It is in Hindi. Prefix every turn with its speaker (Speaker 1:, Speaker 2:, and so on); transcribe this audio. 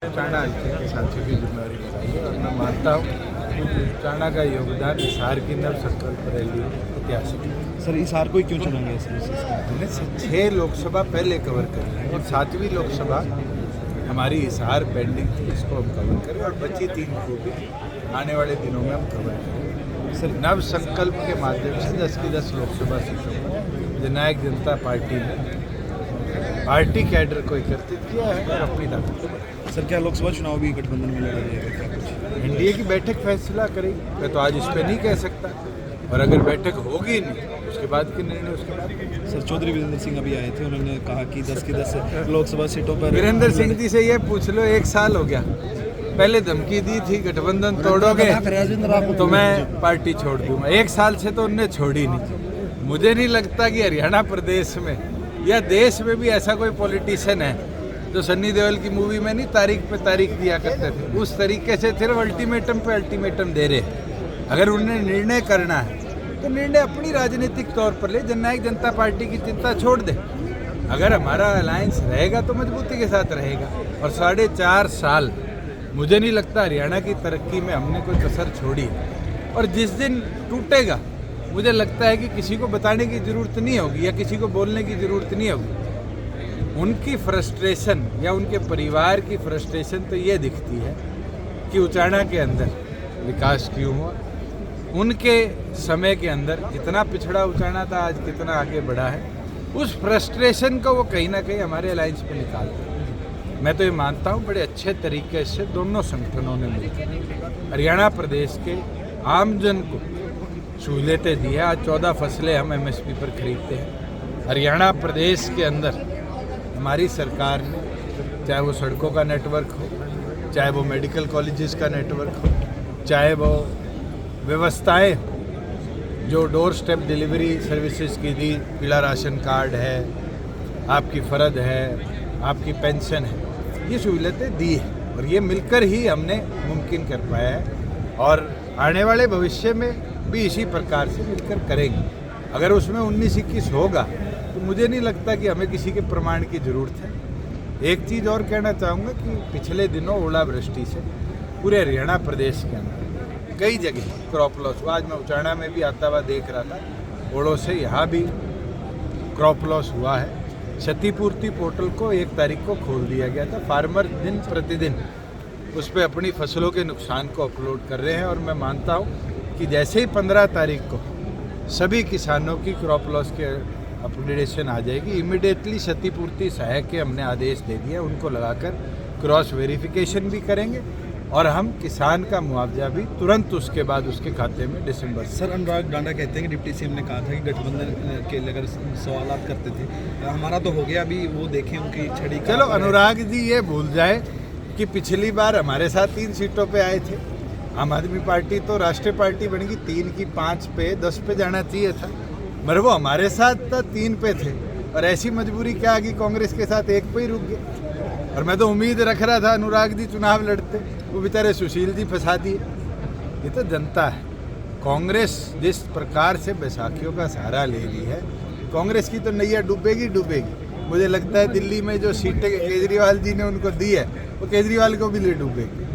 Speaker 1: चाणा के साथियों की जिम्मेदारी लगाई है और मैं मानता हूँ कि चाणा का योगदान हिसार की नव संकल्प रैली में ऐतिहासिक है।
Speaker 2: सर हिसार को ही क्यों चुना गया?
Speaker 1: हमने 6 लोकसभा पहले कवर करी है और 7वीं लोकसभा हमारी हिसार पेंडिंग थी, इसको हम कवर करें और बची 3 को भी आने वाले दिनों में हम कवर करें। सर नव संकल्प के माध्यम से 10 की 10 लोकसभा सीटों पर जननायक जनता पार्टी ने पार्टी कैडर को एकत्रित किया है और अपनी ताकत को बढ़ाया।
Speaker 2: सर क्या लोकसभा चुनाव भी गठबंधन में लड़ा जाएगा क्या कुछ?
Speaker 1: एनडीए की बैठक फैसला करेगी। मैं तो आज इस पे नहीं कह सकता और अगर बैठक होगी नहीं उसके बाद के निर्णय उसके बाद।
Speaker 2: सर चौधरी वीरेंद्र सिंह अभी आए थे, उन्होंने कहा कि 10 की 10 लोकसभा सीटों पर।
Speaker 1: वीरेंद्र सिंह जी से ये पूछ लो, 1 साल हो गया, पहले धमकी दी थी गठबंधन तोड़ोगे तो मैं पार्टी छोड़ दूंगा। 1 साल से तो उनने छोड़ी नहीं। मुझे नहीं लगता कि हरियाणा प्रदेश में या देश में भी ऐसा कोई पॉलिटिशियन है जो सन्नी देओल की मूवी में नहीं तारीख पे तारीख दिया करते थे, उस तरीके से सिर्फ अल्टीमेटम पे अल्टीमेटम दे रहे। अगर उन्हें निर्णय करना है तो निर्णय अपनी राजनीतिक तौर पर ले, जननायक जनता पार्टी की चिंता छोड़ दे। अगर हमारा अलायंस रहेगा तो मजबूती के साथ रहेगा और 4.5 साल मुझे नहीं लगता हरियाणा की तरक्की में हमने कोई कसर छोड़ी और जिस दिन टूटेगा मुझे लगता है कि किसी को बताने की ज़रूरत नहीं होगी या किसी को बोलने की ज़रूरत नहीं होगी। उनकी फ्रस्ट्रेशन या उनके परिवार की फ्रस्ट्रेशन तो ये दिखती है कि उचाणा के अंदर विकास क्यों हुआ, उनके समय के अंदर कितना पिछड़ा उचाणा था, आज कितना आगे बढ़ा है। उस फ्रस्ट्रेशन को वो कहीं ना कहीं हमारे अलायंस पे निकालते हैं। मैं तो ये मानता हूँ बड़े अच्छे तरीके से दोनों संगठनों ने मिलकर हरियाणा प्रदेश के आमजन को सहूलियतें दी है। आज 14 फसलें हम एमएसपी पर खरीदते हैं। हरियाणा प्रदेश के अंदर हमारी सरकार ने, चाहे वो सड़कों का नेटवर्क हो, चाहे वो मेडिकल कॉलेजेस का नेटवर्क हो, चाहे वो व्यवस्थाएं जो डोर स्टेप डिलीवरी सर्विसेज की दी, पीला राशन कार्ड है, आपकी फ़र्द है, आपकी पेंशन है, ये सहूलियतें दी है और ये मिलकर ही हमने मुमकिन कर पाया है और आने वाले भविष्य में भी इसी प्रकार से मिलकर करेंगे। अगर उसमें 19-21 होगा तो मुझे नहीं लगता कि हमें किसी के प्रमाण की ज़रूरत है। एक चीज़ और कहना चाहूँगा कि पिछले दिनों ओलावृष्टि से पूरे हरियाणा प्रदेश के अंदर कई जगह क्रॉप लॉस हुआ। आज मैं उचाणा में भी आता हुआ देख रहा था, ओलों से यहाँ भी क्रॉप लॉस हुआ है। क्षतिपूर्ति पोर्टल को 1 तारीख को खोल दिया गया था। फार्मर दिन प्रतिदिन उस पर अपनी फसलों के नुकसान को अपलोड कर रहे हैं और मैं मानता हूँ कि जैसे ही 15 तारीख को सभी किसानों की क्रॉप लॉस के अपडेशन आ जाएगी, इमीडिएटली क्षतिपूर्ति सहायक के हमने आदेश दे दिया, उनको लगाकर क्रॉस वेरिफिकेशन भी करेंगे और हम किसान का मुआवजा भी तुरंत उसके बाद उसके खाते में दिसंबर।
Speaker 2: सर अनुराग डांडा कहते हैं कि डिप्टी सीएम ने कहा था कि गठबंधन के अगर सवाल करते थे, हमारा तो हो गया, अभी वो देखें उनकी छड़ी।
Speaker 1: चलो अनुराग जी ये भूल जाए कि पिछली बार हमारे साथ 3 सीटों पे आए थे। आम आदमी पार्टी तो राष्ट्रीय पार्टी बन गई, 3 की 5 पे 10 पे जाना चाहिए था, मगर वो हमारे साथ 3 पे थे और ऐसी मजबूरी क्या आ गई, कांग्रेस के साथ 1 पे ही रुक गए। और मैं तो उम्मीद रख रहा था अनुराग जी चुनाव लड़ते, वो बेचारे सुशील जी फंसा दिए। ये तो जनता है। कांग्रेस जिस प्रकार से बैसाखियों का सहारा ले रही है, कांग्रेस की तो नैया डूबेगी डूबेगी। मुझे लगता है दिल्ली में जो सीटें केजरीवाल जी ने उनको दी है वो केजरीवाल को भी ले डूबेगी।